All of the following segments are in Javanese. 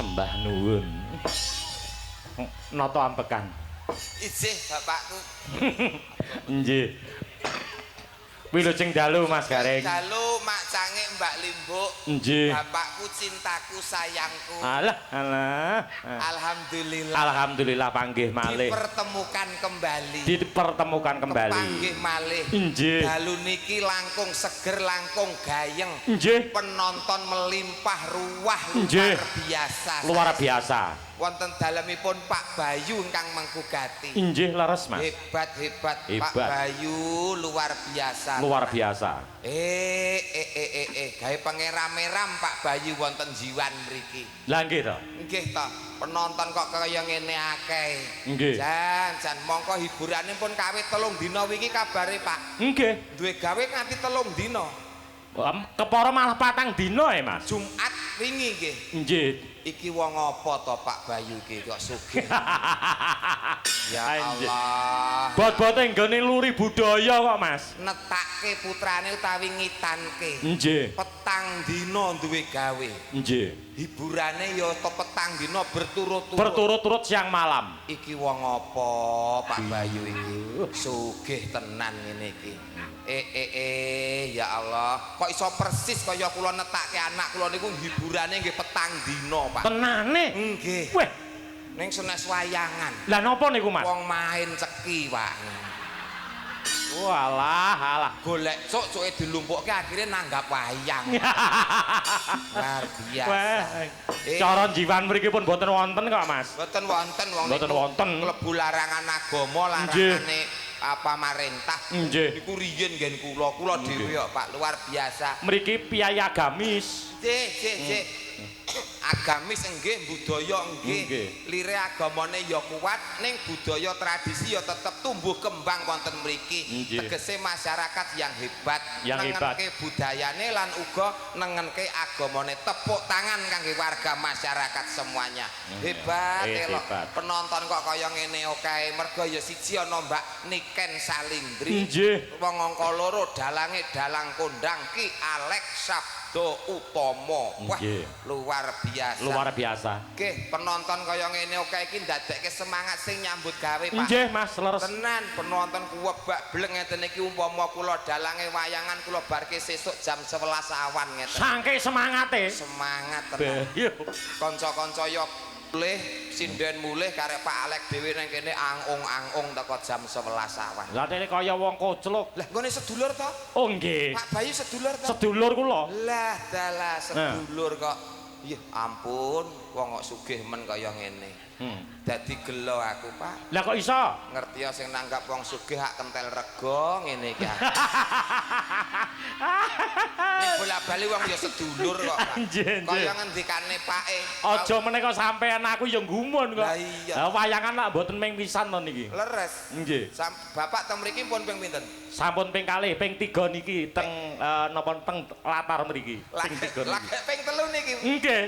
Sembah nuwun. Nata ampekan. Ijih bapakku. Nggih. Wilujeng dalu Mas Gareng. Dalu Mak Cange Mbak Limbuk. Nggih. Bapakku cintaku sayangku. Alah. Alhamdulillah. Alhamdulillah panggih malih. Dipertemukan kembali. Panggih malih. Nggih. Dalu niki langkung seger, langkung gayeng. Nggih. Penonton melimpah ruah Nggih. luar biasa. Luar biasa. Wonten dalemipun Pak Bayu ingkang menggugati. Inggih leres Mas. Hebat. Pak Bayu luar biasa. Luar biasa. Gawe pengeram-eram Pak Bayu wonten jiwan mriki. Lah nggih to. Nggih to. Penonton kok kaya ngene akeh. Nggih. Jan mongko hiburane pun kawit 3 dina wingi kabare Pak. Nggih. Duwe gawe nganti 3 dina. Kepara malah 4 dina ya Mas. Jumat wingi nggih. Nggih. Iki wong apa to Pak Bayu iki kok sugih. Ya Allah. Bot-bote nggone luri budaya kok Mas. Netake putrane utawi ngitanke. Nggih. Petang dina duwe gawe. Nggih. Hiburane ya to petang dina berturut-turut. Berturut-turut siang malam. Iki wong apa Pak Bayu iki? Sugih tenan ngene iki. Ya Allah, kok iso persis kaya kula netake anak kula niku hiburane nggih petang dina, Pak. Tenane? Nggih. Weh, ning senes wayangan. Lah napa niku, Mas? Wong main ceki, Pak. Walah, golek cuk-cuke dilumpukke akhirnya nanggap wayang. Luar biasa. Wah. Cara jiwan mriki pun boten wonten kok, Mas. Boten wonten wong niku. Boten wonten. Klebu larangan agama, larangane apa marentah. Nggih. Niku riyen nggen kula dhewe kok, Pak, luar biasa. Mriki piyai agamis. Cek. Agamis nggih, budaya nggih. Lire agamane ya kuat, ning budaya tradisi ya tetep tumbuh kembang wonten mriki. Tegese masyarakat yang hebat, nengenke budayane lan uga nengenke agamane. Tepuk tangan kangge warga masyarakat semuanya. Hebat elok. Penonton kok kaya ngene kae, mergo ya siji ana Mbak Niken Salindri. Wong angka 2 dalange dalang kondang Ki Alex Sabdo Utomo. Wah, luar biasa. Luar biasa. Nggih, penonton kaya ngene kae iki ndadekke semangat sing nyambut gawe, Pak. Nggih, Mas, leres. Tenan, penonton kuwebak bleng ngeten iki umpama kula dalange wayangan kula barke sesuk jam 11 awan ngeten. Sangke semangate. Semangat tenan. Kanca-kanca ya mulih sinden mulih karek Pak Alek dhewe nang kene angung-angung teko jam 11 awan. Lah dene kaya wong kocluk. Lah nggone sedulur to? Oh nggih. Pak Bayu sedulur to? Sedulur kula. Lah dalah sedulur kok. Ya ampun, wong kok sugih men kaya ngene. Dadi gelo aku, Pak. Lah kok iso? Ngerti ya sing nanggap wong sugih hak kentel rego ngene iki. Nek bola-bali wong ya sedulur kok, Pak. Kaya ngendikane pake. Aja meneh kok sampean aku ya gumun kok. Lah iya. Lah wayangan lak mboten ping pisan to niki. Leres. Nggih. Bapak teng mriki pun ping pinten? Sampun ping kalih, ping 3 niki teng napa teng latar mriki. Ping 3 niki. Lagek ping 3 niki. Nggih.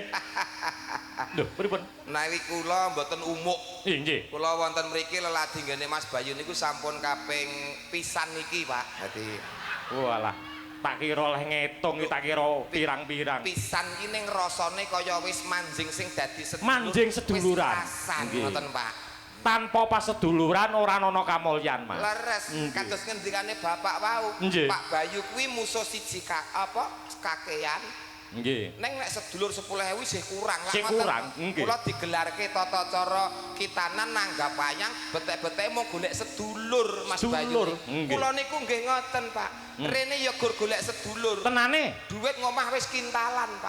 Lho, pripun? Menawi kula mboten umuk. Nggih. Kula wonten mriki leladi nggene Mas Bayu niku sampun kaping pisan niki, Pak. Dadi walah, tak kira oleh ngitung iki tak kira pirang-pirang. Pisan iki ning rasane kaya wis manjing sing dadi sedulur. Manjing seduluran. Nggih. Ngoten, Pak. Tanpa paseduluran ora ana kamulyan, Mas. Leres, kados ngendikane Bapak wau. Pak Bayu kuwi musuh siji kakean. Nggih. Neng nek sedulur 10.000 isih kurang. Sih kurang, nggih. Kula digelarke tata cara kitanan nanggap wayang, betek-betek mau golek sedulur Mas Bayu. Kula niku nggih ngoten, Pak. Rene ya gur golek sedulur. Tenane? Duit ngomah wis kintalan, Pak.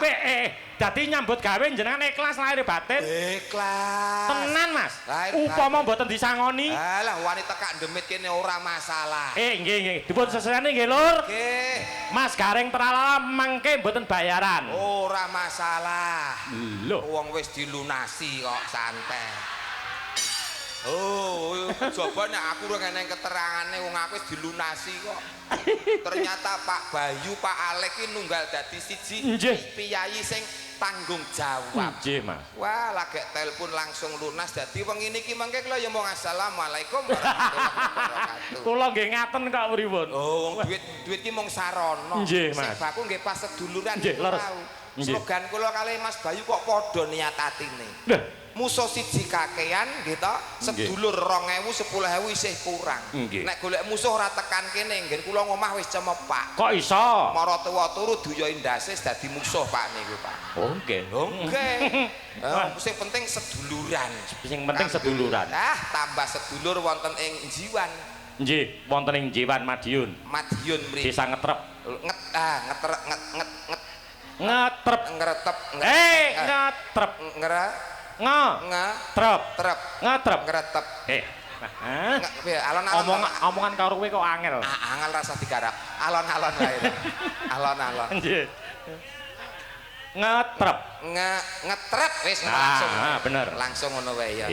Dadi nyambut gawe jenengan ikhlas lahir batin? Ikhlas. Tenan, Mas. Upama mboten disangoni? Alah wani tekak demit kene ora masalah. Nggih. Dipun sesane nggih, Lur. Nggih. Mas Gareng Tralala mengke mboten bayaran. Ora masalah. Lho, wong wis dilunasi kok santai. Oh, coba nek aku ora ngene keterangane wong aku wis dilunasi kok. Ternyata Pak Bayu, Pak Alek iki nunggal dadi siji piyai sing tanggung jawab. Nggih, Mas. Wah, lagek telepon langsung lunas dadi wong ini iki mengke kula ya mong assalamualaikum warahmatullahi wabarakatuh. Kula nggih ngaten kok pripun. Oh, wong duit ki mong sarana. Nggih, Mas. Sing baku nggih pas seduluran. Nggih, leres. Slogan kula kalih Mas Bayu kok padha niat atine. Musuh siji kakean gitu, sedulur 2000 10.000 isih kurang. Nek golek musuh ora tekan kene, nggen kula ngomah wis cemepak. Kok iso? Mara tuwa turu duya indase dadi musuh Pak niku Pak. Oh nggih. Nggih. Sing penting seduluran. Sing penting seduluran. Tambah sedulur wonten ing Jiwan. Nggih, wonten ing Jiwan Madiun. Madiun mriki. Desa Ngetrep. Ngetrep. Ngetrep. Ngetrep. Ngetrep. Ngetrep. Ngeretep. Omongan karo kowe kok angel. Angel rasa digarap. Alon-alon wae. Alon-alon. Nggih. Ngetrep. Ngetrep wis langsung. Bener. Langsung ngono wae ya.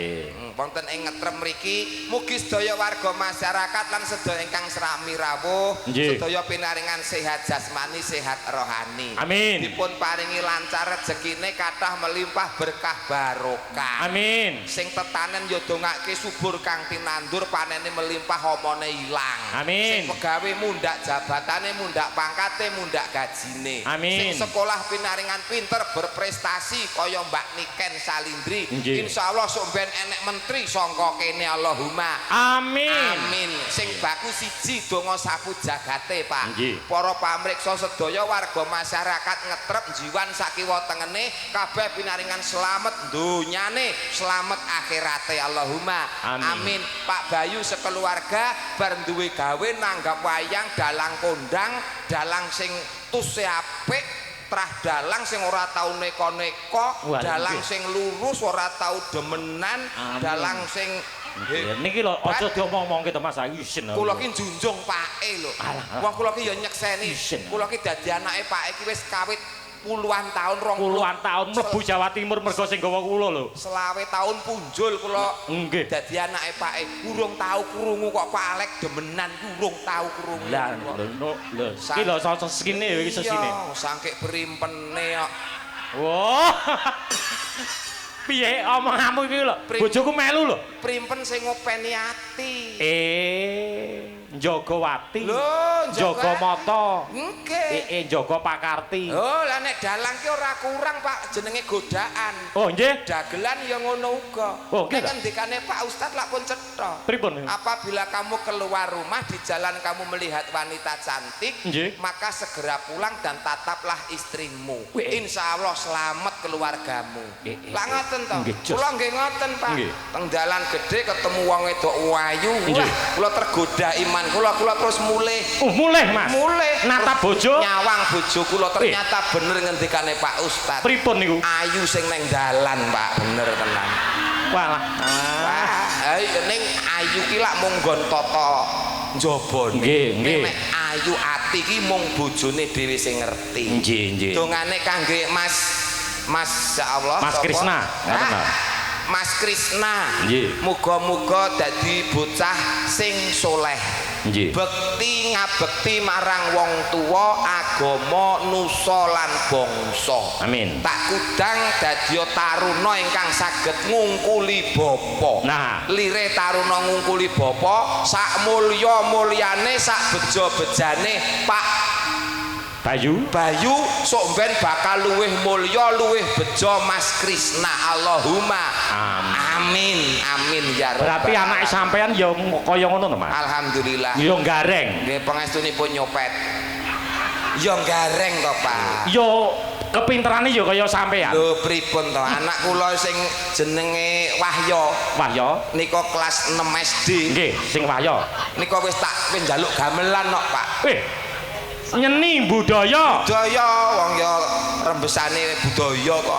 Wonten ing ngetrep mriki mugi sedaya warga masyarakat lan sedaya ingkang srami rawuh, sedaya pinaringan sehat jasmani, sehat rohani. Amin. Dipun paringi lancar rezekine kathah melimpah berkah barokah. Amin. Sing tetanen ya dongake subur kang tinandur panene melimpah omone ilang. Amin. Sing pegawe mundak jabatane, mundak pangkate, mundak gajine. Amin. Sing sekolah pinaringan pinter berprestasi kaya Mbak Niken Salindri. Insyaallah sok ben enek menteri sangka kene Allahumma. Amin. Amin. Sing baku siji donga sapu jagate, Pak. Para pamriksa sedaya warga masyarakat Ngetrep Jiwan sakiwa tengene kabeh pinaringan slamet donyane, slamet akhirate Allahumma. Amin. Pak Bayu sekeluarga bar duwe gawe nanggap wayang dalang kondang, dalang sing tuse apik. Trah dalang sing ora tau neko-neko, dalang sing lurus ora tau demenan, dalang sing niki lho aja diomong-omongke to Mas isin. Kula ki njunjung pake lho. Wong kula ki ya nyekseni. Kula ki dadi anake Pak iki wis kawit puluhan tahun, puluhan tahun mlebu Jawa Timur mergo sing gawa kula lho. 20 tahun punjul kula dadi anake Pak urung tau krungu kok Pak Alek demenan urung tau krungu. Lah lho iki lho sesine iki sesine. Iya, sangke primpene kok. Wah. Piye omonganmu iki lho? Bojoku melu lho. Primpen sing ngopeni ati. Jogowati. Lho, Jaga Mata. Nggih. Jaga Pakarti. Oh, lah nek dalang ki ora kurang, Pak, jenenge godaan. Oh, nggih. Dagelan ya ngono uga. Oh, nggih. Nek ngendikane Pak Ustadz lak pun cetha. Pripun? Apabila kamu keluar rumah di jalan kamu melihat wanita cantik, maka segera pulang dan tataplah istrimu. Insya Allah selamat keluargamu. Lah ngoten to. Kula nggih ngoten, Pak. Teng dalan gede ketemu wong wedok ayu. Wah, kula tergoda iman kula terus mulih. Mulih, Mas. Mulih. Natap bojo. Nyawang bojo kula ternyata bener ngendikane Pak Ustadz. Pripun niku? Ayu sing neng dalan, Pak. Bener tenan. Walah. Ning ayu ki lak mung nggon tata njaba. Nggih. Nek ayu ati ki mung bojone dhewe sing ngerti. Nggih. Dongane kangge Mas Allah. Mas Krisna. Mas Krisna. Muga-muga dadi bocah sing soleh. Bekti ngabekti marang wong tuwa, agama, nusa lan bangsa. Amin. Tak kudang dadi taruna ingkang saged ngungkuli bapa. Nah, lire taruna ngungkuli bapa, sak mulya-mulyane, sak beja-bejane Pak Bayu sok ben bakal luwih mulya, luwih bejo Mas Krisna. Allahumma amin. Amin ya rabbal. Berarti anak sampean ya kaya ngono to, Mas? Alhamdulillah. Ya gareng. Nggih pangestunipun nyopet. Ya gareng to, Pak. Ya kepinterane ya kaya sampean. Lho pripun to? Anak kula sing jenenge Wahya nika kelas 6 SD. Nggih, sing Wahya. Nika wis tak njaluk gamelan kok, Pak. Nyeni budaya wong ya rembesane budaya kok.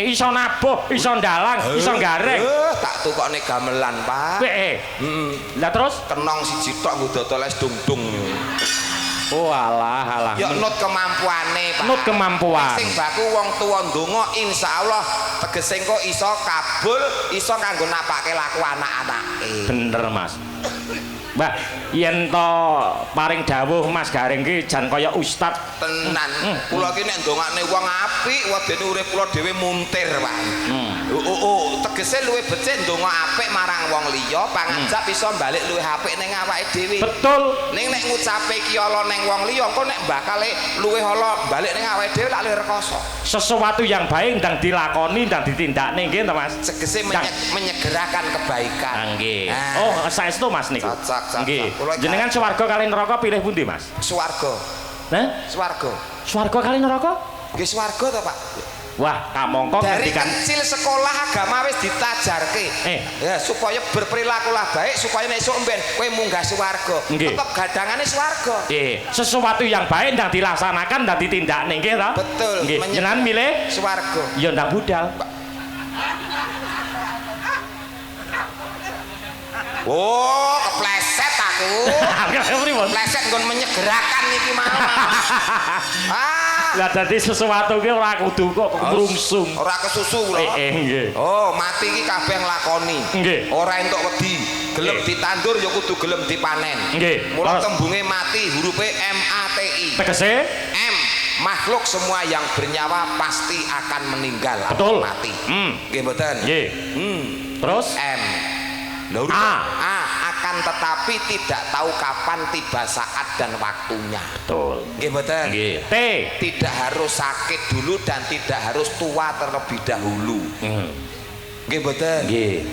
Iso nabuh, iso ndalang, iso gareng. Tak tukokne gamelan, Pak. Lah terus kenong siji tok nggo dotoles dungdung. Oh alah. Ya nut kemampuane, Pak. Nut kemampuan. Sing baku wong tuwa ndonga insyaallah tegese engko iso kabul, iso kanggo napake laku anak-anake. Bener, Mas. Mbak, yen to paring dawuh Mas Gareng ki jan kaya ustad tenan. Kula ki nek ndongakne wong apik, wedene urip kula dhewe muntir, Pak. tegese luwih becik ndonga apik marang wong liya pangajap iso balik luwih apik ning awake dhewe. Betul. Ning nek ngucape ki ala ning wong liya engko nek bakale luwih ala balik ning awake dhewe lak luwih rekoso. Sesuatu yang baik ndang dilakoni ndang ditindakne nggih to Mas. Tegese menyegerakan kebaikan. Nggih. Oh, saestu Mas niku. Cocok. Nggih. Jenengan swarga kali neraka pilih pundi Mas? Swarga. Nah? Swarga. Swarga kali neraka? Nggih swarga to Pak. Wah, kamangka dari ngendikan kecil sekolah agama wis ditajarke ya supaya berperilakulah baik supaya nek esuk mben kowe munggah swarga tetep gadangane swarga. Nggih, sesuatu yang baik ndang dilaksanakan ndang ditindakne nggih to? Betul. Nggih, jenengan milih swarga. Ya ndang budal. Oh, kepleset aku. Kepleset nggon menyegerakan iki mau. Lah dadi sesuatu ki ora kudu kok ngrungsung. Ora kesusu lho. Nggih. Oh, mati iki kabeh nglakoni. Nggih. Ora entuk wedi. Gelem ditandur ya kudu gelem dipanen. Nggih. Mula tembunge mati hurufe MATI. Tegese M makhluk semua yang bernyawa pasti akan meninggal atau mati. Nggih mboten? Nggih. Terus M A akan tetapi tidak tahu kapan tiba saat dan waktunya. Betul. Nggih mboten? Nggih. T tidak harus sakit dulu dan tidak harus tua terlebih dahulu. Nggih mboten? Nggih.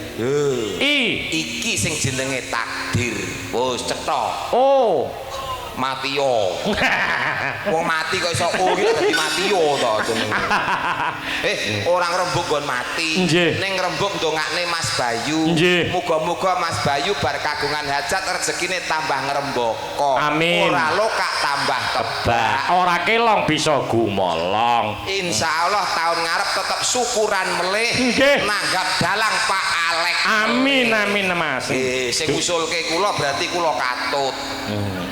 I iki sing jenenge takdir. Wis cetha. O Matio. Wong mati kok iso o iki dadi Matio to jenenge. Orang rembug nggon mati. Ning rembug ndongakne Mas Bayu. Muga-muga Mas Bayu bar kagungan hajat rezekine tambah ngrembaka. Amin. Ora lokak tambah tebak. Ora kelong bisa gumolong. Insyaallah tahun ngarep tetep syukuran melih nanggap dalang Pak Alek. Amin amin Mas. Sing usulke kula berarti kula katut.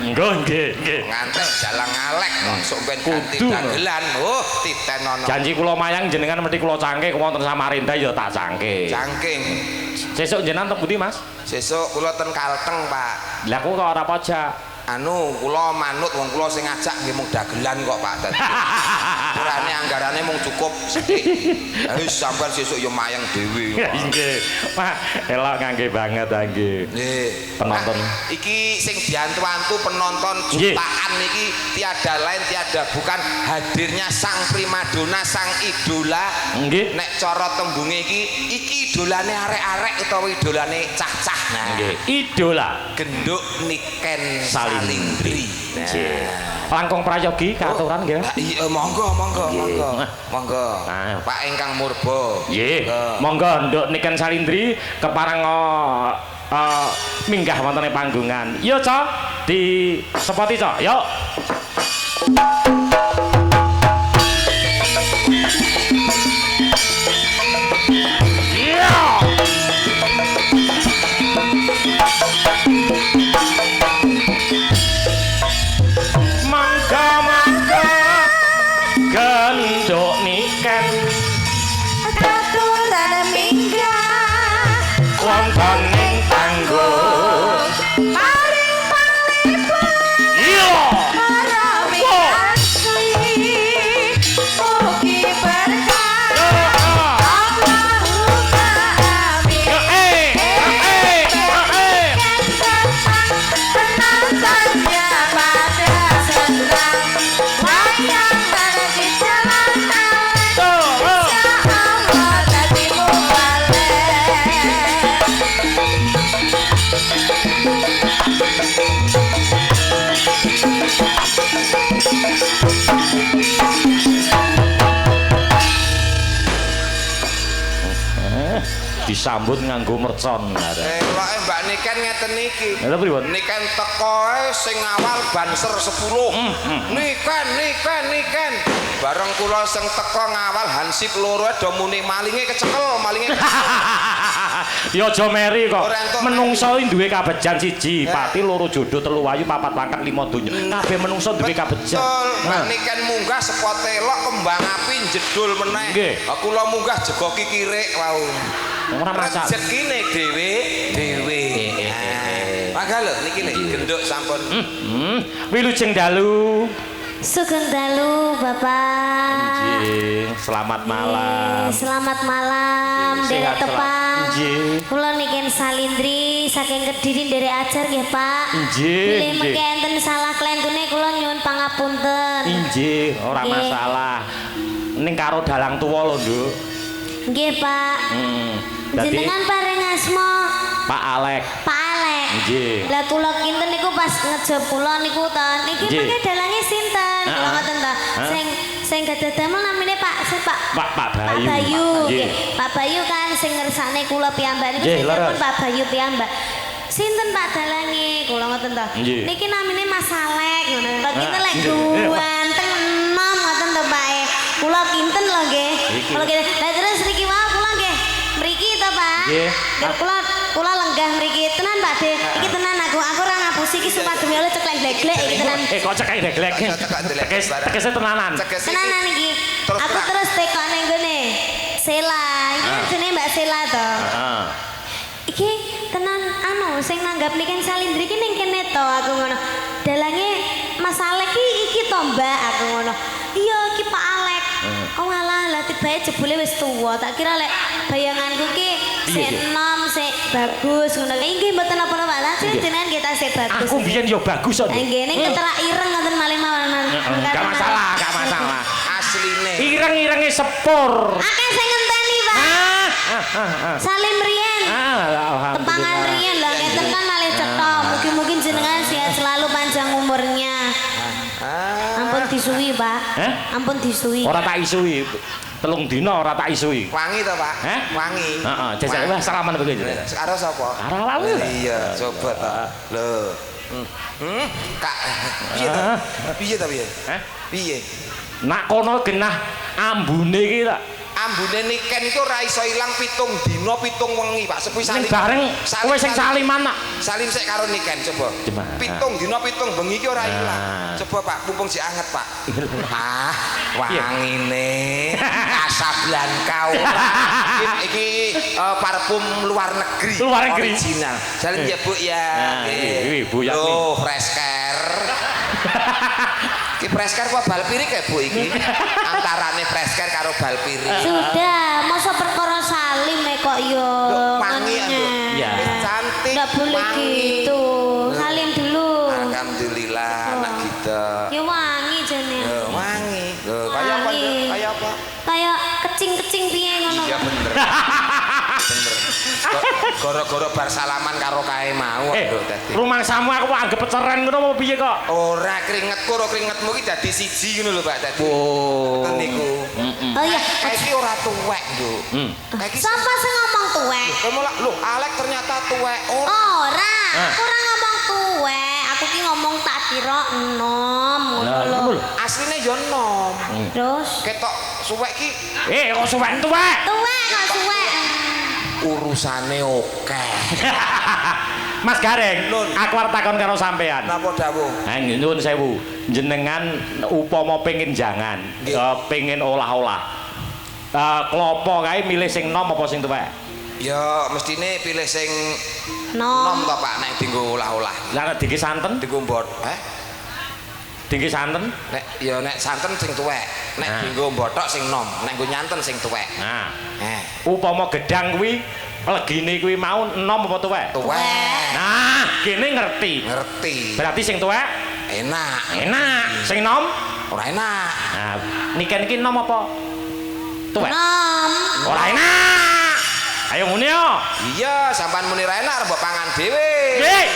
Nggih. Ngantek dalang Alek sok ben ganti dagelan. Oh, titenono. Janji kula mayang jenengan mesti kula cangke wonten Samarinda ya tak cangke. Cangking. Sesuk jenengan teng pundi Mas? Sesuk kula ten Kalteng, Pak. Lah kok ora pojak. Anu kula manut wong kula sing ngajak nggih mung dagelan kok Pak. Dadi urane anggarane mung cukup sithik. Ha wis sampean sesuk ya mayang dhewe. Nggih. Pak, elok ngangge banget nggih. Nggih. Penonton. Iki sing diantu-antu penonton jutaan iki tiada lain tiada bukan hadirnya sang primadona, sang idola. Nggih. Nek cara tembunge iki idolane arek-arek utawa idolane cah-cah. Nah, nggih. Idola Genduk Niken Salindri. Langkung prayogi katuran nggih. Iya, monggo. Pak ingkang murba. Nggih. Monggo Nduk Niken Salindri kepareng minggah wonten ing panggungan. Yo, Cok. Di sepoti, Cok. Yo. Genduk Niken katuran minggah wonten ing panggung paring palipun iya para mikasi mugi berkah Allahumma amin penontonnya pada senang wayang di jalan Allah tadi disambut nganggo mercon. Eloke Mbak Niken ngeten iki. Lha pripun? Niken tekoe sing awal banser 10. Niken. Bareng kula sing teko ngawal hansip loro do muni malinge kecekel. Ya aja meri kok. Menungso duwe kabejan siji, pati loro jodoh telu ayu papat pangkat 5 donya. Kabeh menungso duwe kabejan. Mbak Niken munggah sepote elok kembang api jedul meneh. Kula munggah jego kikirik wau. Ora masak. Rezekine dhewe. Mangga lho niki genduk sampun. Wilujeng dalu. Sugeng dalu Bapak. Nggih, selamat malam. Selamat malam, Dek Tepan. Nggih. Kula niki Salindri saking Kediri nderek ajar nggih, Pak. Nggih. Bilih mengke enten salah klentune kula nyuwun pangapunten. Inggih, ora Nggih. masalah. Ning karo dalang tuwa lho, Nduk. Nggih, Pak. Dadi Jenengan paring asma Pak Alek. Pak Alek. Nggih. Lah kula kinten niku pas ngejep kula niku to. Niki Nggih. mengke dalange sinten? Kula ngoten to. Sing gadah damel namine Pak Bayu. Pak Pak Bayu. Bayu. Nggih. Nggih. Pak Bayu kan sing ngersakne kula piyambak niku Nggih, sinten leres. pun Pak Bayu piyambak. Sinten Pak dalange? Kula ngoten to. Nggih. Niki namine Mas Alek ngono. Kula kinten lek nggih. ganteng enom ngoten to Pak. Kula kinten lho nggih. Iki. Kula kinten. Lah terus niki wae kula nggih mriki to Pak. Nggih. Dan kula lenggah mriki tenan Pak De. Iki tenan aku ora ngapusi iki sumpah demi Allah ceklek bleglek iki tenan. Kok cekak deglek. Tekese tenanan. Tenanan iki. Terus Aku terang. terus tekok ning gone Sela. Iki jenenge Mbak Sela to. Heeh. Iki tenan sing nanggap niki Salindri iki ning kene to aku ngono. Dalange Mas Alek iki to Mbak aku ngono. Iya iki Pak Alek. Oh alah lah tibae jebule wis tuwa. Tak kira lek bayanganku ki sik enom sik bagus ngono. Inggih mboten napa-napa lah jenengan kita sik bagus. Aku biyen yo bagus kok. Nggih ning keterak ireng ngoten malih mawon. Enggak masalah, enggak masalah. Asline. Ireng-irenge sepur. Akeh sing ngenteni Pak. Salim riyen. Tempangan riyen lah ngeten kan malih cetha. Mugi-mugi jenengan sehat selalu panjang umurnya. Ampun disuwi, Pak. Ampun disuwi. Ora tak isui. 3 dina ora tak isui. Wangi to, Pak? Wangi. Heeh, jajal wah salaman begitu. Karo sapa? Karo lawu. Iya, coba ta. Lho. Kak, piye to? Piye to piye? Piye? Nak kono genah ambune iki tak. Ambune niken iku ora iso ilang 7 dina 7 wengi, Pak. Sepi Ning salim. bareng kowe sing saliman nak. Salim sik karo niken coba. 7 dina 7 bengi iki ora ilang. Coba Pak, mumpung sik anget, Pak. Wangine Casablanca ora. Iki parfum luar negeri. Luar negeri. Original. Salim ya, Bu ya. Iki Bu Yatni. Loh, Fresker. Iki Fresker apa Balpiri kayak Bu iki? Antarane Fresker karo Balpiri. Sudah, masa perkara salim kok yo. Wangi Iya. cantik. Enggak boleh wangi. gitu. Salim dulu. Alhamdulillah anak kita. Ya wangi jane. Wangi. Loh, kayak apa? Wangi. Kayak apa? Kayak kecing-kecing piye ngono. Iya bener. Bener. Goro-goro bar salaman karo kae mau lho dadi. Rumangsamu aku anggap peceren ngono apa piye kok? Ora keringetku karo keringetmu iki dadi siji ngono lho Pak dadi. Oh. Ngoten niku. Oh iya. Kae iki ora tuwek, Nduk. Kae iki Sapa sing ngomong tuwek? kamu lah, loh, Alek ternyata tuwek. Oh, Ora, aku ora ngomong tuwek. Aku ki ngomong tak kira enom ngono lho. asline yo nom. Terus Ketok suwek ki Kok suwek tuwek? tuwek kok suwek. urusane oke. Mas Gareng, Nun. aku arep takon karo sampean. Napa dawuh? Ha nyuwun sewu. Jenengan upama pengin jangan, Nggih. pengin olah-olah. Klopo kae milih sing nom apa sing tuwek? Ya mestine pilih sing Nom. nom to Pak nek dienggo olah-olah. Lah nek diki santen, Dienggo mbot. diki santen. Nek santen sing tuwek. Nek Nah. dienggo mbotok sing nom, nek nggo nyanten sing tuwek. Nah, Eh, upama gedang kuwi legine kuwi mau nom apa tuwek? tuwek. Nah, kene ngerti. Ngerti. Berarti sing tuwek Enak. enak, sing nom Ora enak. nah, niken iki nom apa? Tuwek. Nom. Ora enak. Ayo ngene yo. Iya, sampean muni ra enak mbok pangan dhewe. Nggih.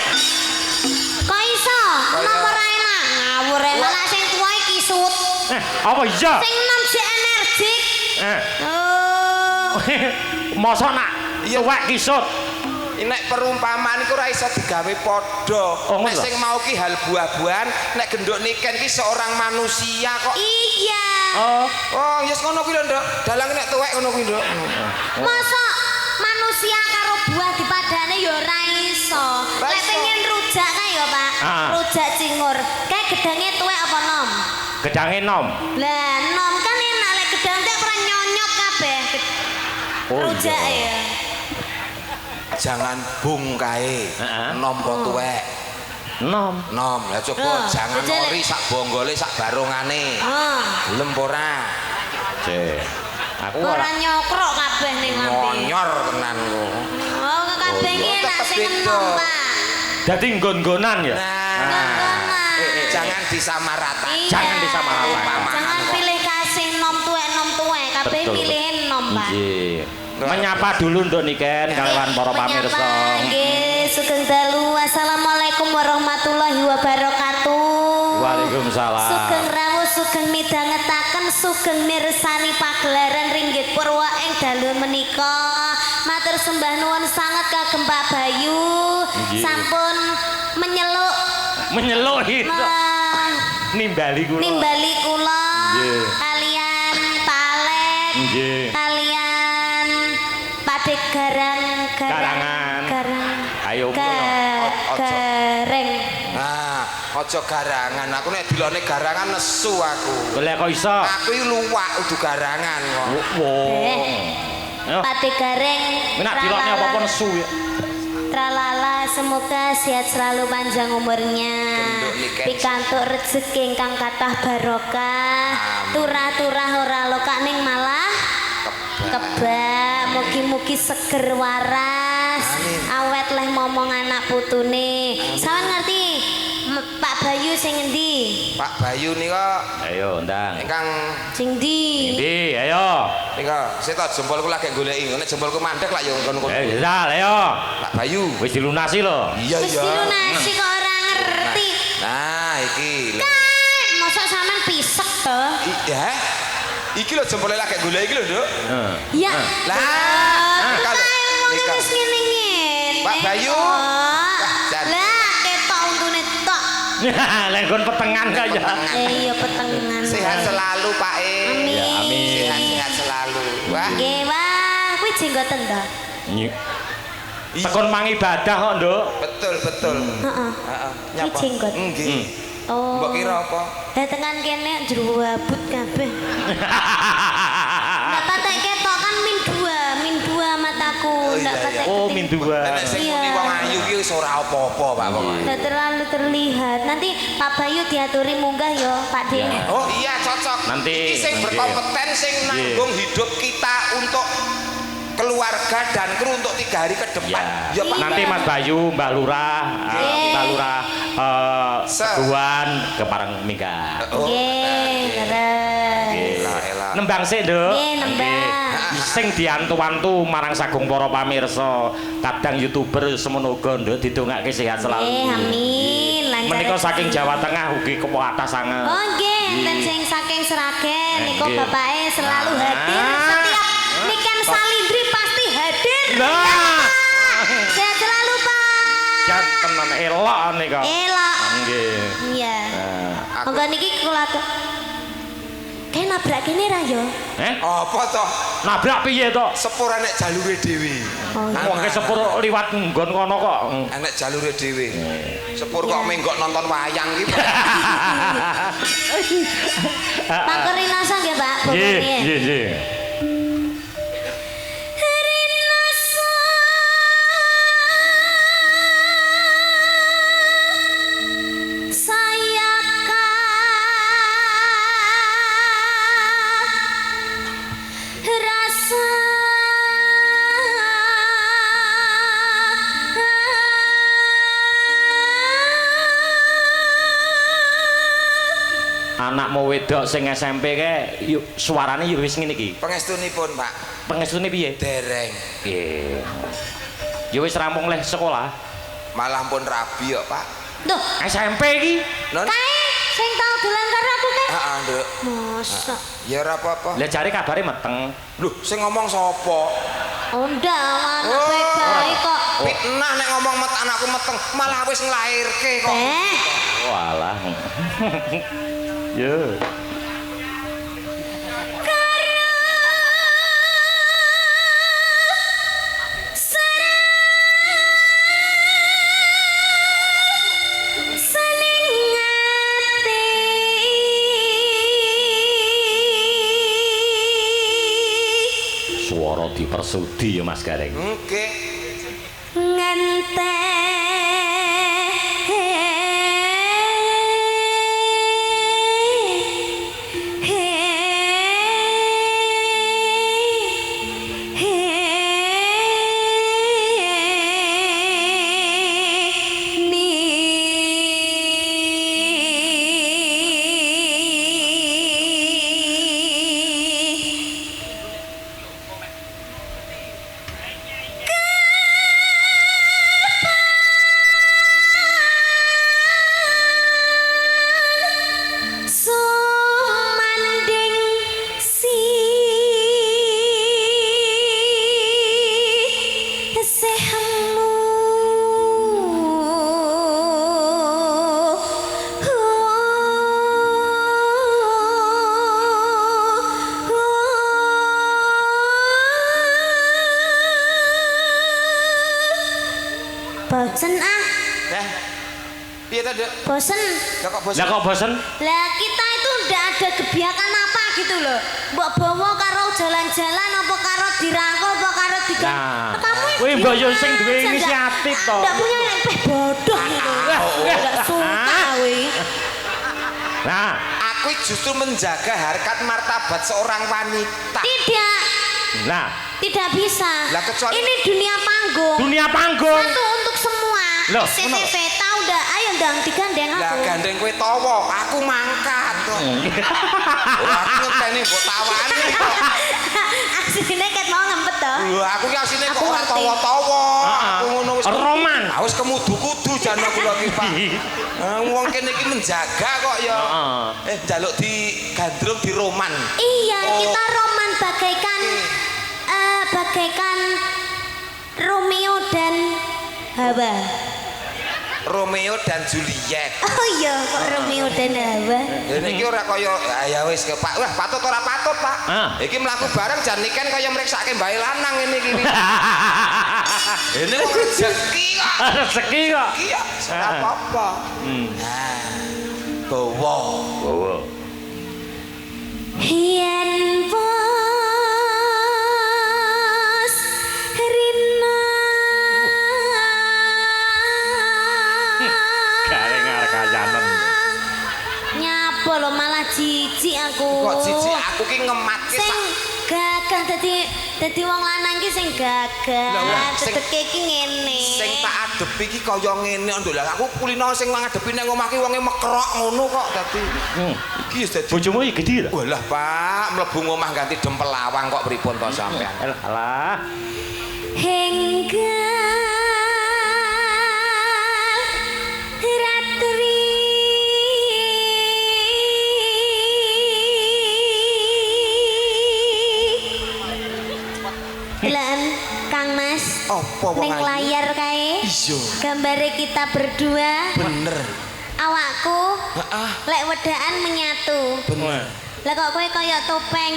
Kok iso? Nom ora enak. Ngawur malah sing tuwa iki sut. Apa iya? Sing nom sik energik. Eh. Oh. Masa nak Iya. tuwek kisut. Nek perumpamaan iku ora iso digawe padha. Oh, Nek ngono. sing mau ki hal buah-buahan, nek genduk niken ki seorang manusia kok. Iya. Oh, yes ngono kuwi lho, Nduk. Dalang nek tuwek ngono kuwi, Nduk. Masa manusia karo buah dipadane ya ora iso. Ora Lek iso. pengen rujak kae ya, Pak. Ah. Rujak cingur. Kae gedange tuwek apa nom? Gedange nom. Lah, nom kan enak lek gedang teh ora nyonyot kabeh. Rujak ya. Jangan bung kae. Heeh. Nom po tuwek. Nom. Nom. Lah coba Loh, jangan jajal, ori sak bonggole sak barongane. Oh. Gelem apa ora? Cek. Aku Ora ora nyokrok kabeh ning lambe. Monyor tenan kok. ngompa. Dadi nggon-nggonan ya. Jangan disamaratakan. Iya. Jangan disamaratakan. Jangan pilih kasih nom tuwek kabeh Betul. pilihin nom, Pak. Nggih. Menyapa dulu untuk Niken kalian para pamirsa. Nggih, sugeng dalu. Assalamualaikum warahmatullahi wabarakatuh. Waalaikumsalam. Sugeng rawuh, sugeng midhangetaken, sugeng mirsani pagelaran Ringgit Purwa ing dalu menika. Matur sembah nuwun sanget kagem Pak Bayu. Nggih. Sampun Menyeluk itu. Nimbali kula. Nimbali kula Nggih. kalian Pak Alek. Nggih. Kalian Pak Dek Garangan. Ayo, gareng. Nah, aja garangan. Aku nek dilone garangan nesu aku. Boleh kok iso. Aku iki luwak udu garangan kok. Yo. Pak Dek gareng. Nek dilokne apa-apa nesu ya. Tralala, semoga sehat selalu panjang umurnya. Genduk niken. Pikantuk rezeki ingkang kathah barokah. Turah-turah ora lokak ning malah kebak. Mugi-mugi seger waras. Awet leh momong anak putune. Sawan ngerti Pak Bayu sing endi? Pak Bayu nika Ayo ndang. ingkang Sing ndi? Ndi ayo. nika setot jempolku lagi goleki. Nek jempolku mandek lak yo ngono. Sal ayo. Pak Bayu. Wis dilunasi lho. Iya Wis iya. dilunasi kok ora ngerti. Nah, iki lho. Mosok sampean pisek to? Iya. Iki lho jempolnya lagi goleki lho, Nduk. Ya. Lah, Nika nika. wis ngene-ngene. Pak Bayu. Jan. Lah ketok untune tok. Lenggon petengan kaya. Iya petengan. Sehat selalu, Pak E. Amin. Ya, amin. Sehat-sehat selalu. Wah. Nggih, wah, kuwi jenggoten to. Tekon mangibadah kok, Nduk. Betul, betul. Heeh. Heeh. Kuwi jenggot. Nggih. Oh. Mbok kira apa? Lah tekan kene jero abut kabeh. Ndak patek ketok kan min 2 mataku. Ndak patek. Oh, min 2. Nek sing muni wong ayu ki wis ora apa-apa, Pak pokoke. Ndak terlalu terlihat. Nanti Pak Bayu diaturi munggah yo, Pak De. Oh iya cocok. Nanti, Iki sing nggih. berkompeten sing nanggung hidup kita untuk keluarga dan kru untuk 3 hari ke depan. Ya, Pak. nanti Mas Bayu, Mbak Lurah, Mbak Lurah Seguan ke Parang Minggat. Oh, Nggih, leres. elah. Nembang sik, Nduk. Nggih, nembang. Sing diantu-antu marang sagung para pamirsa, kadang YouTuber semono uga, Nduk, didongake sehat selalu. Nggih, amin. Lancar. Menika saking Jawa Tengah ugi kepo atas sanget. Oh nggih, enten sing saking Sragen niku Nggih. bapake selalu hadir setiap Niken Salindri pasti hadir. Lah. Sehat selalu, Pak. Jantenan elok nika. Elok. Nggih. Iya. Nah. Monggo niki kula kayak nabrak kene ra yo. Apa toh? Nabrak piye to? Sepur enek jalure dhewe. Oh, iya. Wong ke sepur liwat nggon kono kok. Enek jalure dhewe. Sepur kok menggok nonton wayang iki. Pak Rinoso nggih, Pak. Nggih, Bokongnya. nggih, nggih. Rinoso. Saya rasa Anakmu wedok sing SMP ke yuk suarane yuk wis ngene iki. Pangestunipun, Pak. Pengestune piye? Dereng. Nggih. Ya wis rampung leh sekolah. Malah pun rabi kok, Pak. Duh, SMP iki. Non. kae sing tau dolan karo aku kae. Heeh, Nduk. Mosok. Ya ora apa-apa. Lah jare kabare meteng. Lho, sing ngomong sapa? Oh, ndak, anak baik-baik kok. Fitnah nek ngomong anakku meteng, malah wis nglairke kok. Walah. Yo. Suara dipersudi ya Mas Gareng. Nggih. Bosen ah. Nah. Piye ta, Dek? Bosen. Lah kok bosen? Lah kok bosen? Lah kita itu udah ada kebiakan apa gitu loh. Mbok bawa karo jalan-jalan apa karo dirangkul apa karo digan. Nah, Kamu kuwi mbok yo sing duwe inisiatif to. Ndak punya yang bodoh gitu. Enggak suka kuwi. Nah, aku justru menjaga harkat martabat seorang wanita. Tidak. nah, Tidak bisa. Lah kecuali ini dunia panggung. dunia panggung. Satu untuk semua. Loh, CTV tahu dah. Ayo dang digandeng aku. Lah gandeng kowe tawa, aku mangkat kok. Aku ngenteni mbok tawani kok. Asline ket mau ngempet to. Lho aku ki asine kok Aku ora ngerti. tawa-tawa. Aku ngono wis Roman. Ah wis kemudu-kudu jan aku lagi Pak. Wong kene iki menjaga kok ya. Njaluk di gandrung di roman. Iya, Oh. kita roman bagaikan bagaikan Romeo dan Hawa. Romeo dan Juliet. Oh iya, kok Romeo dan Hawa. Ini iki ora kaya ya wis Pak. Wah, patut ora patut, Pak. Iki mlaku bareng jan niken kaya mriksake mbae lanang ngene iki. Ini kok rezeki kok. Rezeki kok. Iya, ora apa-apa. Nah, bawa. Bawa. Yen bos rina Gareng arek kayanen. nyapa lo malah jijik aku. Kok jijik aku ki ngematke Sing gagah dadi wong lanang ki sing gagah. Lah, sing- Teteke ki ngene. sing tak adepi ki kaya ngene nduk. Lah aku kulino sing ngadepi nang omah ki wonge mekrok ngono kok dadi. Iki wis dadi Bojomu iki gedhi lho. Walah Pak, mlebu omah ganti dempel lawang kok pripun to sampean. Alah. Hingga ratri Lan Kang Mas Apa wong ning ayu? layar kae Iya. gambare kita berdua Bener. awakku Heeh. lek wedaan menyatu. Bener. Lah kok kowe kaya topeng.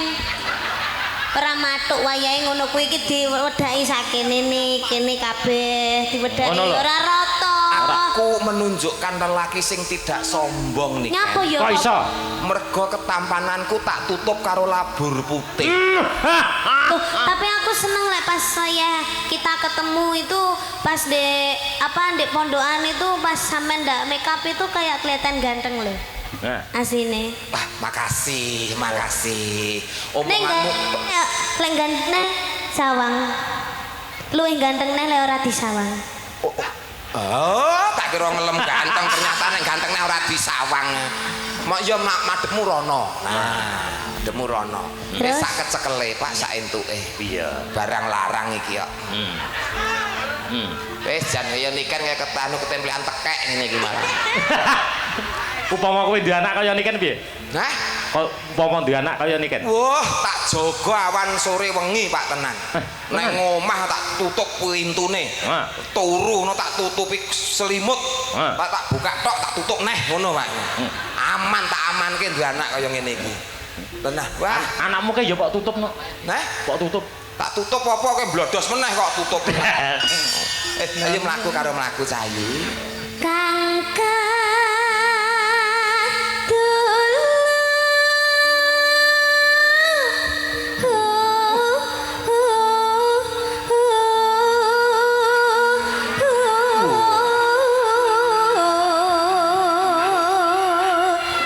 Ora matuk wayahe ngono kuwi iki diwedhaki sakene kene kabeh diwedhaki Ngono lho. ora rata. Aku menunjukkan lelaki sing tidak sombong nih. Nyapa ya? Kok iso? Mergo ketampananku tak tutup karo labur putih. Tuh, tapi aku seneng lek pas kita ketemu itu pas di pondokan itu pas sampean ndak make up itu kayak kelihatan ganteng loh. Nah, Asline. Wah, makasih, makasih. Neng Omonganmu ganteng sawang. Luwih ganteng neh lek ora disawang. Oh, tak kira ngelem ganteng ternyata nek gantengne ora disawang. Mak ya madhepmu rono. Nah, madhepmu rono. Terus? Sak kecekele, Pak, sak entuke. iya. Barang larang iki kok. Wis jan kaya niken kaya ketanu ketemplekan tekek ngene iki malah. Upama kowe duwe anak kaya niken piye? Nah, Kok upama duwe anak kaya niken? wah, tak jaga awan sore wengi, Pak, tenan. Nang omah tak tutup pintune. Hah. Turu ngono tak tutupi selimut. Hah. Tak buka tok tak tutup neh ngono, Pak. Aman tak amanke duwe anak kaya ngene iki. Tenan. Wah, Anakmu ke ya kok tutup no? nah, Kok tutup? tak tutup apa kowe blodos meneh kok tutup. Ayo mlaku karo mlaku cayu. Kangka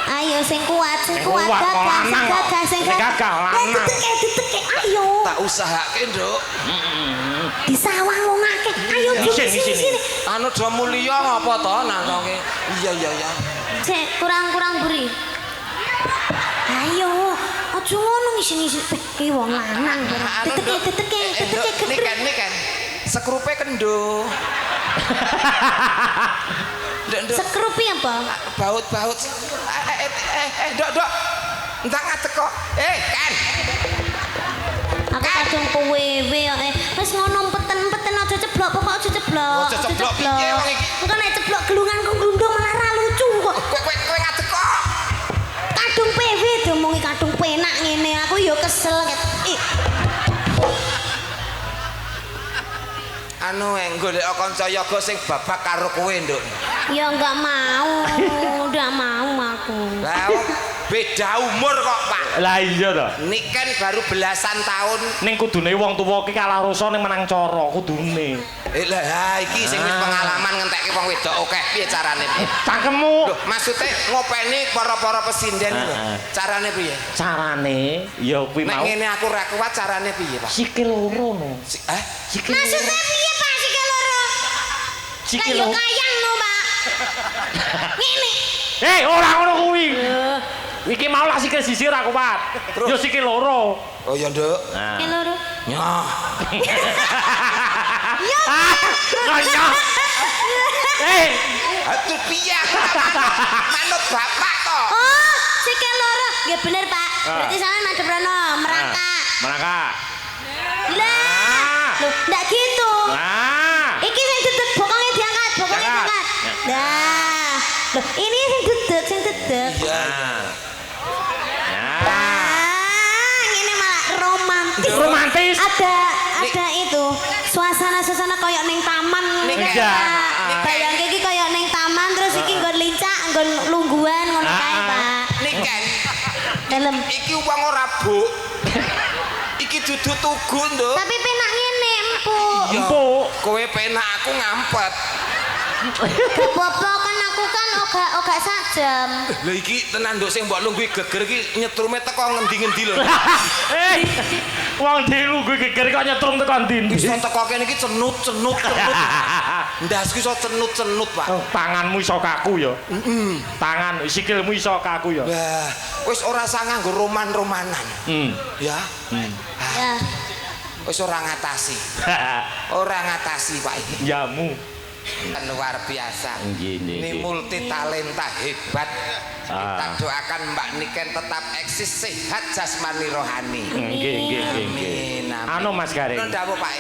ayo sing kuat gagah sing gagah lanang. diteke ayo Tak usahake, Nduk. disawang wong akeh ayo Isin, isin. Anu do mulya ngapa to nangke? Iya iya iya. Cek kurang beri. Ayo, aja ngono ngisi-ngisi iki wong lanang. Diteke. Niken. Sekrupe kendo. Nduk. Sekrupi apa? Baut. Dok. Entar ngadeg kok. Kan. Aku kadung kowewe kok. Wis ngono peten aja ceblok, pokok aja ceblok. Aja ceblok piye wong iki? Engko nek ceblok gelungan kok glundung malah ra lucu kok. Kowe ngadeg kok. Kadung PW diomongi kadung penak ngene. Aku ya kesel ket. anu golek kanca yoga sing babak karo kowe, Nduk. Ya enggak mau, udah mau aku. Lah beda umur kok, Pak. Lah iya to. Niken baru belasan tahun. Ning kudune wong tuwa iki kalah rasa ning menang cara kudune. Lah iki sing wis pengalaman ngentekke wong wedok akeh piye carane piye? Cangkemmu. Lho, maksude ngopeni para-para pesinden lho. Carane piye? Carane ya kuwi Nek mau. ngene aku ra kuat carane piye, Pak? Sikil loro no. Sikil. Maksudnya piye Pak sikil loro? Sikil Kayak loro. kayang no Pak. Ngene. Ora ngono kuwi. Iki mau lah sikil sisir aku, Pak. Yo sikil loro. Oh ya, Nduk. Sikil loro. Nyah. Ya. Nyonya. Atuh piye aku manut bapak kok. Oh, sikil loro. Ya bener Pak. Berarti sampean madhep rono, merangkak. Merangkak. Lah. Loh, ndak gitu. Nah. Iki sing dedeg bokongnya diangkat, bokongnya diangkat. Nah. Loh, ini sing dedeg. Iya. Ini malah romantis. Romantis. Ada itu suasana koyok neng taman ngono kae. Iya. Bayangke iki koyok neng taman terus iki nggon lincak, nggon lungguhan ngono kae, Pak. Niken. Dalem. Iki wong ora buk. Iki dudu tugu, Nduk. Tapi penak ngene, empuk. Empuk. Kowe penak aku ngampet. Apa kan aku kan ogak sajam. Lha iki tenan Nduk sing mbok lungguhi geger iki nyetrume teko ngendi-ngendi lho. Wong dilungguh geger kok nyetrum tekan ndi. Iso teko kene iki cenut. Ndasku iso cenut, Pak. Tanganmu iso kaku ya. Tangan sikilmu iso kaku ya. Lah, wis ora usah nganggo roman-romanan. Ya. Ya. Wis ora ngatasi. Ora ngatasi, Pak iki. Jamu. Luar biasa. Ini multi talenta hebat. Kita doakan Mbak Niken tetap eksis sehat jasmani rohani. Nggih. Anu Mas Garing. Ndak Pak.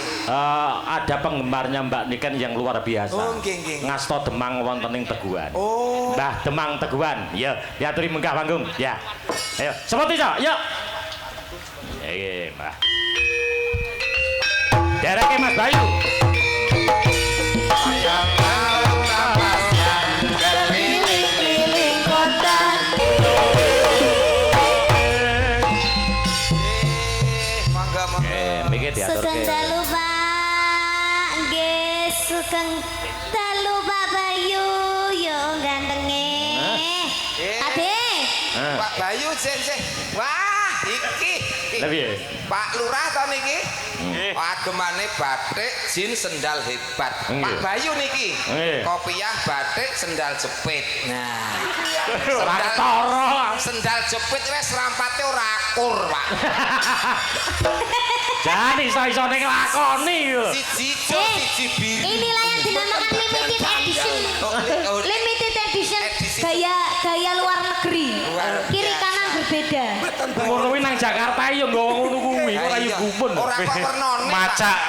Ada penggemarnya Mbak Niken yang luar biasa. Oh, nggih. Ngasta Demang wonten ing Teguhan. Oh. Mbah Demang Teguhan. Ya, diaturi munggah panggung. Ya. Ayo, seperti iso. Yuk. Nggih, Mbah. Dereke Mas Bayu. Keliling kota. Mangga. Mikir diaturke. Sugeng dalu Pak. Nggih, sugeng dalu Pak Bayu. Yo gantenge. Ade. Pak Bayu sik. Wah, iki. Lah piye? Pak Lurah to niki? Agemane batik, jin sendal hebat. Pak Bayu niki. Kopiah batik, sendal jepit. Nah. Sendal jepit wis rampate ora akur, Pak. Jan iso-iso ning lakoni yo. Siji biru. Inilah yang dinamakan limited edition. Limited edition gaya luar negeri. Kiri kanan berbeda. Ngono kuwi nang Jakarta yo nggawa ngono kuwi, kok kayu gumun. Ora kok wernane.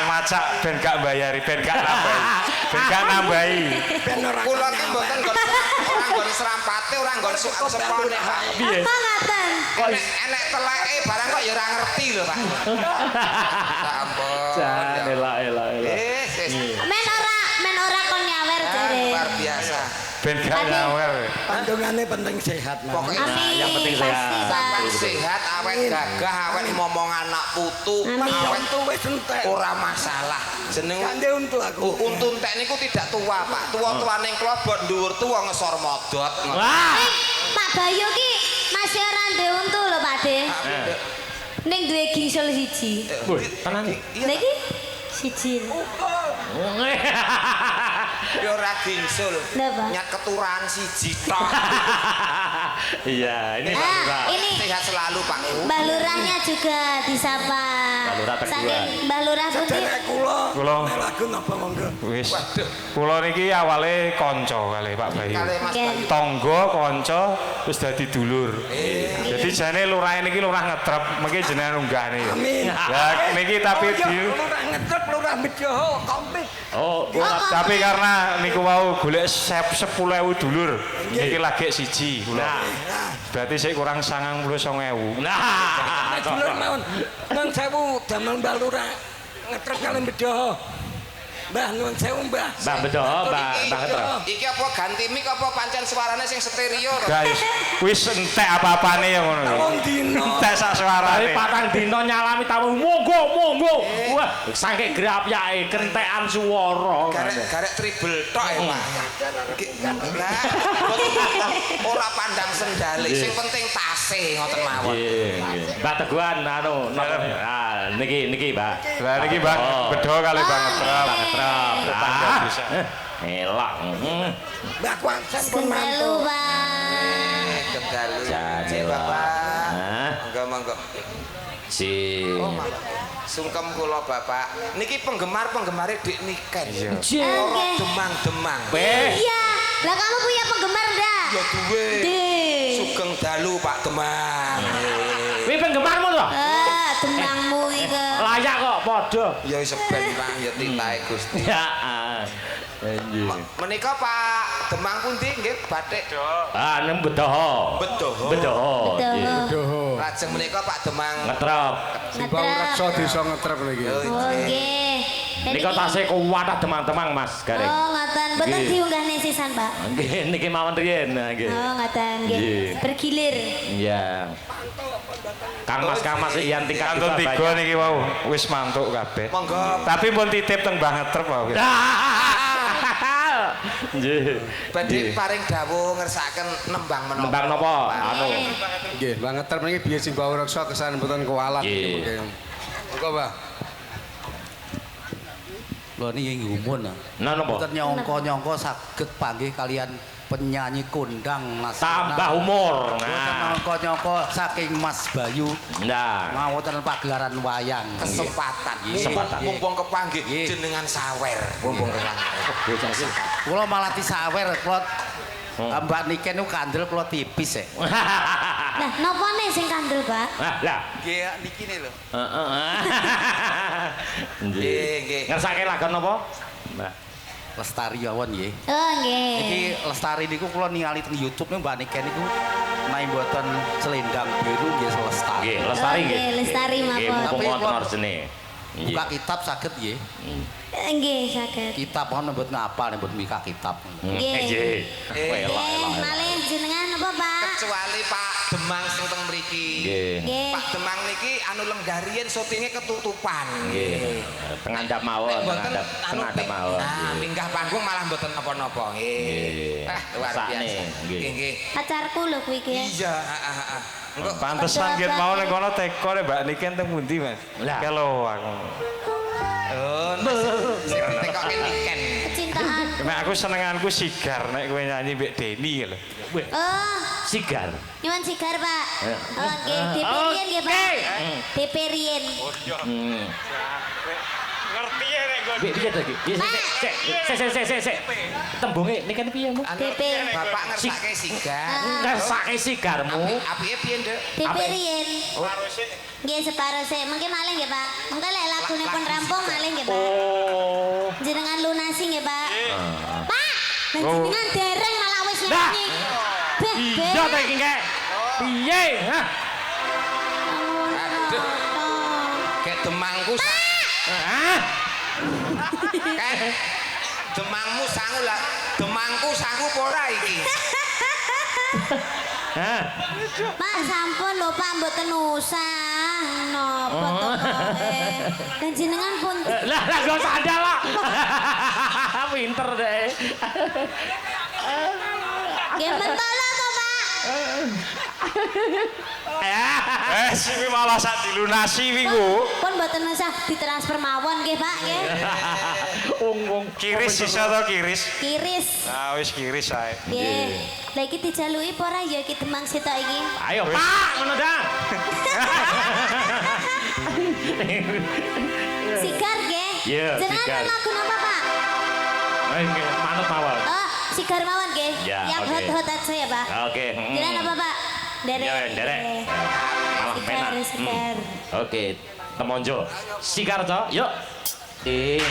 Macak ben gak bayari, ben gak nambahi. Kula ki mboten ora nggon serampate, ora nggon sepone, Pak. Piye? Apa ngaten? Enek teleke barang kok ya ora ngerti lho, Pak. Sampun. Jan elak. Men ora kon nyawer jare. Luar biasa. Ben gak nyawer. Kandungannya penting sehat, Mas. Pokoknya Amin. yang penting sehat. Pasti, Pak. sampean sehat, awet gagah, awet momong anak putu, Amin. awet Itu wis entek. ora masalah. Jeneng Kande untuk aku. untu entek niku tidak tua, Pak. Tua-tuane klobok dhuwur tuwa ngesor modot. Wah. Pak Bayu ki masih ora ndek untu lho, Pak De. Ning duwe gingsul siji. Wih, tenan. Niki siji. Ya ora gingsul. Lah, Pak. Nyat keturunan siji tok. Iya, ini Pak Lurah. Ini Sehat selalu, Pak. Mbah Lurahnya juga disapa. Mbah Lurah Teguhan. Saking Mbah Lurah pundi? Sadene kula. Kula Lagu napa monggo? wis. Waduh. Kula niki awale kanca kali Pak Bayu. Kali Mas Oke. Bayu. Tangga kanca terus dadi dulur. Jadi jane lurah niki lurah ngetrep, mengki jenengan unggahne ya. Amin. Lah niki tapi Oh, iya, di lurah ngetrep, lurah Bejoho, komplit. Oh, tapi karena niku wau golek 10.000 dulur. Niki lagi siji kula. Berarti sik kurang 99.000. nah. Dulur mawon. Nang sewu damel Mbak Lurah ngetrep kali Bejoho. Mbah nuwun sewu Mbah. Mbah bedo, Mbah Ngetro. Iki apa ganti mic apa pancen suarane sing stereo to? Guys, wis entek apa-apane ya ngono. Wong dino. Entek sak Tapi suarane. patang dino nyalami tamu monggo. Wah, saking grapyake kentekan swara. Garek tribel tok ya, Pak. Lah, ora pandang sendale, sing penting tase ngoten mawon. Nggih. Mbak Teguhan anu napa? Ah, niki, Mbak. Lah niki Bang bedo kali banget. Bang Ngetrop. Tetangga bisa. Elak. Mbah kuanten pun Kendalu, mantu. Pak. Kendalu. Jadi, Bapak. Hah? Monggo. Si. Oh, malah. Sungkem kula Bapak. Niki penggemar-penggemare Dik Niken. Oke. Demang-demang. Iya. Lah kamu punya penggemar dah? Ya duwe. Deh. Sugeng dalu Pak Demang. Kuwi penggemarmu to? Demangmu iki. Layak kok padha. Ya wis ben Pak, ya titahe Gusti. Ya. Anjir. Menika Pak Demang pundi nggih batik. Ah, nang Bedoho. Bedoho. Bedoho. Bedoho. Lajeng menika Pak Demang Ngetrop. Simbang reksa desa ngetrep lagi. Oh, Oke. Nika tasih kuwatah demang-demang Mas Gareng. Oh, ngaten. Mboten Nggih. diunggahne sisan, Pak. Nggih, niki mawon riyen. Nah, nggih. Oh, ngaten nggih. Nggih. Bergilir. Iya. Kang Mas iyan tingkat Kantun 3 niki wau wis mantuk kabeh. Monggo. Tapi pun titip teng Mbah Ngetrep wae. Nggih. Badhe paring dawuh ngersakaken nembang menapa. Nembang napa? Anu. Nggih, Mbah Ngetrep niki biye simbang reksa kesan mboten kualat. Nggih. Monggo, Mbah. Lho niki ngumun. Nah napa? Mboten nyangka-nyangka saged panggih kalian penyanyi kondang nasional. Tambah umur. Mboten Nah. nyangka-nyangka saking Mas Bayu Nah. mawonten pagelaran wayang. Kesempatan. Kesempatan. Mumpung kepanggih Nggih. jenengan sawer. Mumpung kepanggih. Kula malah disawer kula Mbak Niken niku kandel kula tipis e. Lah, napa nih sing kandel, Pak? Lah. Nggih niki lho. Heeh. Nggih, nggih. Ngersake lagu napa? Mbak. Lestari Yawon nggih. Oh, nggih. Iki Lestari niku kula ningali teng YouTube niku Mbak Niken niku naik mboten selendang biru nggih Lestari. Nggih, Lestari nggih. Oke, Lestari Nggih, mawon. mumpung Tapi wonten kula- orjene. Buka kitab saged nggih. Nggih, saged. Kitab ono mboten ngapal nek mboten mika kitab. Nggih. Nggih. Elak. Malih jenengan apa, Pak? Kecuali Pak Demang sing teng mriki. Nggih. Nggih. Pak Demang niki anu lenggarien syutinge ketutupan. Nggih. Tengandap mawon, tengandap mawon. Nah, minggah panggung malah mboten napa-napa. Nggih. Luar Sakne, biasa. nggih. Nggih. Pacarku lho kuwi iki. Iya, Engko Pantesan ket mau ning kono teko nek Mbak Niken teng pundi, Mas? Lah. Kelo aku. sing ditekokke Niken. Kecintaan. Nek aku senenganku sigar nek kowe nyanyi mbek Deni lho. Oh, Sigar. nyuwun sigar, Pak. Ya. Oke, DP Rien nggih, Pak. DP Rien. Ngerti ya nek gue. Piye to iki? Sik. Tembunge niki kan piye, Mu? DP. Bapak ngersake sigar. Ngersake sigarmu. Apike piye, Nduk? DP Rien. Nggih separo sik. Mengke malih nggih, Pak. Mengke lek lagune pun rampung malih nggih, Pak. Oh. Jenengan lunasi nggih, Pak. Pak, Oh. jenengan dereng malah wis Dah. nyanyi. Beh, Iya to iki kek. Piye? Hah? Aduh. Kayak demangku. Hah? Kayak demangmu sangu lah. Demangku sangu apa ora iki? Hah? Pak sampun lho Pak mboten usah napa to kowe. Dan jenengan pun Lah gak sadar lah. Pinter deh. nggih mentolo to Pak. Kuwi malah sak dilunasi kuwi ku. Pun mboten usah ditransfer mawon nggih Pak nggih. Ung. Kiris sisa to kiris. Kiris. Nah wis kiris ae. Nggih. Lah iki dijaluki apa ora ya iki Demang sitok iki? Ayo Pak, ngono dah. Sigar nggih. Iya, Jenengan sigar. lagu napa Pak? Ayo manut mawon. Oh, sigar mawon nggih. Ya, Yang oke. hot-hot aja ya Pak. Oke. Jenengan apa Pak? Derek. Ya, derek. Oke. Malah Sigar, penak. sigar. Oke, temonjo. Sigar to, yuk. Tepuk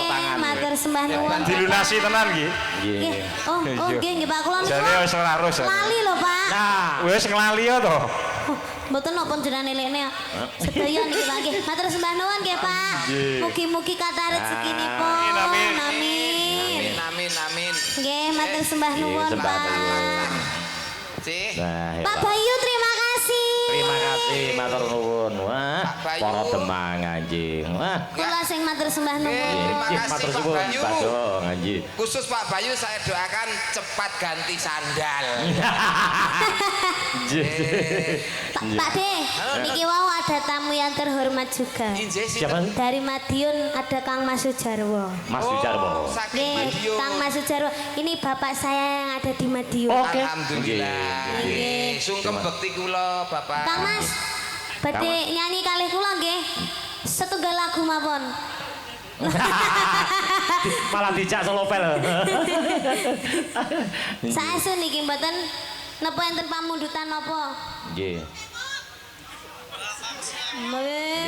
tangan. Matur sembah nuwun. Dilunasi tenan iki. Nggih. Oh, nggih nggih Pak kula Jane wis ora harus. lali lho Pak. Nah, Wis nglali ya to. Mboten napa jenengan elekne. Sedaya niki Pak nggih. Matur sembah nuwun nggih Pak. Mugi-mugi kathah rezekinipun. Amin, amin. sembah nuwun sembah Pak. nuwun. Cih. Nah, ya, Pak Pak. Bayu terima kasih. Terima kasih matur nuwun. Wah, Pak Bayu. para demang anjing. Wah. Kula sing matur sembah nuwun. Terima Nggih, kasih, matur Pak suwun, Bayu. Pak Dong, anjing. Khusus Pak Bayu saya doakan cepat ganti sandal. Pak De, niki wau ada tamu yang terhormat juga. Injih sih. Siapa? Dari Madiun ada Kang Mas Sujarwo. Mas Sujarwo. Saking Nggih, Madiun. Kang Mas Sujarwo. Ini bapak saya yang ada di Madiun. Oke. Alhamdulillah. Nggih. Sungkem bekti kula, Bapak. Kang Mas, badhe nyanyi kalih kula nggih. Setunggal lagu mawon. Malah dijak selopel. Saestu niki mboten napa enten pamundutan napa? Nggih.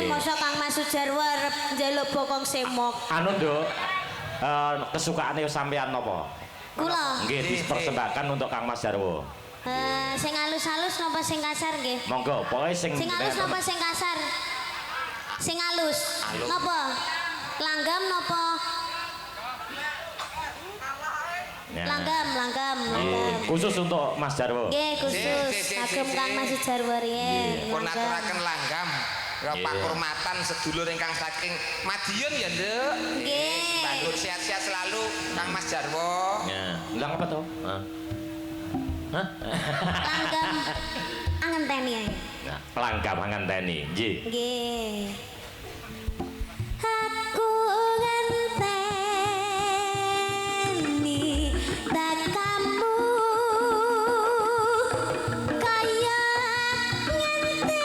Masa Kang Mas Sujarwo arep njaluk bokong semok. Anu, Nduk. Kesukaane sampean napa? Kula. Nggih, dipersembahkan untuk Kang Mas Jarwo. Sing halus-halus napa sing kasar nggih? Monggo, pokoke sing Sing halus napa sing kasar? Sing halus. Napa? Langgam napa? Ya. Langgam. Nggih, khusus untuk Mas Jarwo. Nggih, khusus kagem Kang Mas Sujarwo riyen. Pun aturaken langgam. Ya Iya. pakurmatan sedulur ingkang saking Madiun ya, Nduk. Nggih. Bangun sehat-sehat selalu Kang Mas Jarwo. Ya, bilang apa tuh? Hah? Hah? Langgam angenteni ae. Nah, pelangkap ngenteni, nggih. Nggih. Aku ngenteni takamu kaya ngenteni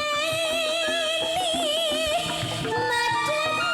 madene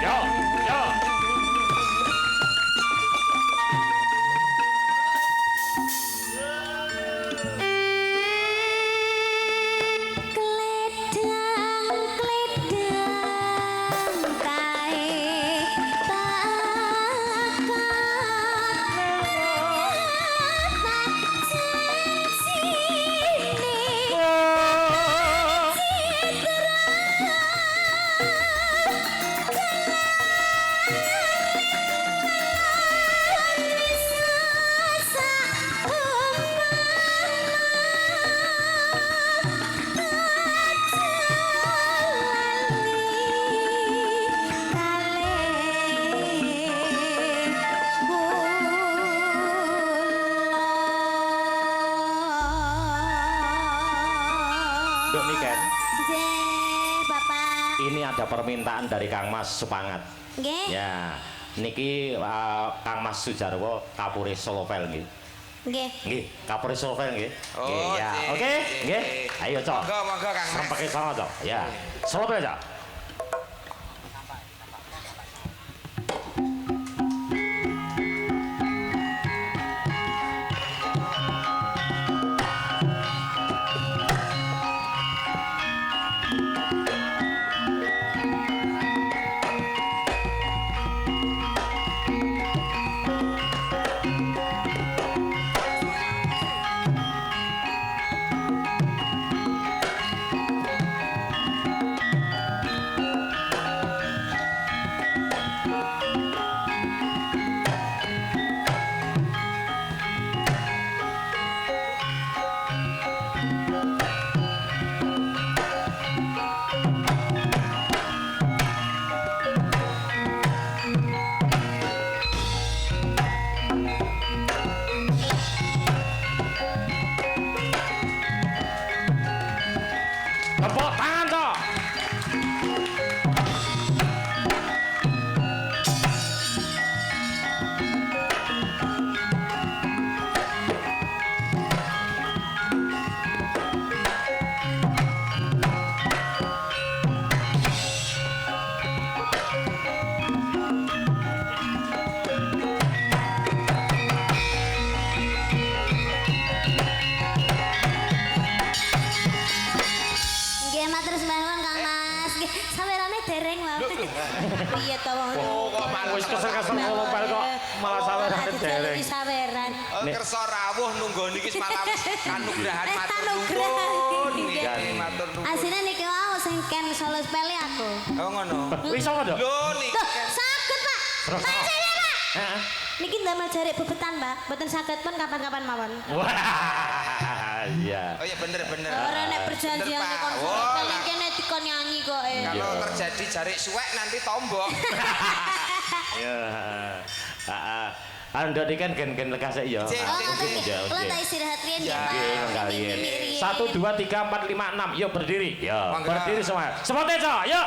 Yo, yo. Kledang kae Nduk Niken, Bapak. ini ada permintaan dari Kang Mas Supangat. Nggih. Ya, niki Kang Mas Sujarwo kapure Solovel nggih. Nggih. Nggih, kapure Solovel nggih. Oh, Nggih, ya. nggih, Oke, nggih, nggih. nggih. Ayo, Cok. Monggo Kang Mas. Sempeke sama, Cok. Ya. Solovel, Cok. sawerane dereng wae. Piye to wong. Oh, kok malah Wis kesel-kesel ngono Pak kok malah sawerane dereng. Saweran. kersa rawuh nunggu niki malah wis kanugrahan matur Kanugrahan. nuwun. Nggih. Nggih, matur nuwun. Asline niki wau sing ken solo sepele aku. Oh ngono. Iso kok, Dok? Lho niki Loh, saged, Pak. Pancene, Pak. Heeh. Niki ndamel jarik bebetan, Mbak. Mboten saged pun kapan-kapan mawon. Wah, iya. Oh iya bener-bener. Ora nek perjanjian Bener, Pak. kon Oh, sepele lah. kene dikon nyanyi kok. Kalau terjadi jarik suwek nanti tombok. Ya. Heeh. Anda ini kan gen-gen lekas ya. Cek, Oh, cek, ngoten cek. nggih. Kula tak istirahat riyen ya, Pak. Nggih, kalian. 1 2 3 4 5 6. Yuk berdiri. Ya, Mangga. berdiri semua. Seperti itu. Yuk.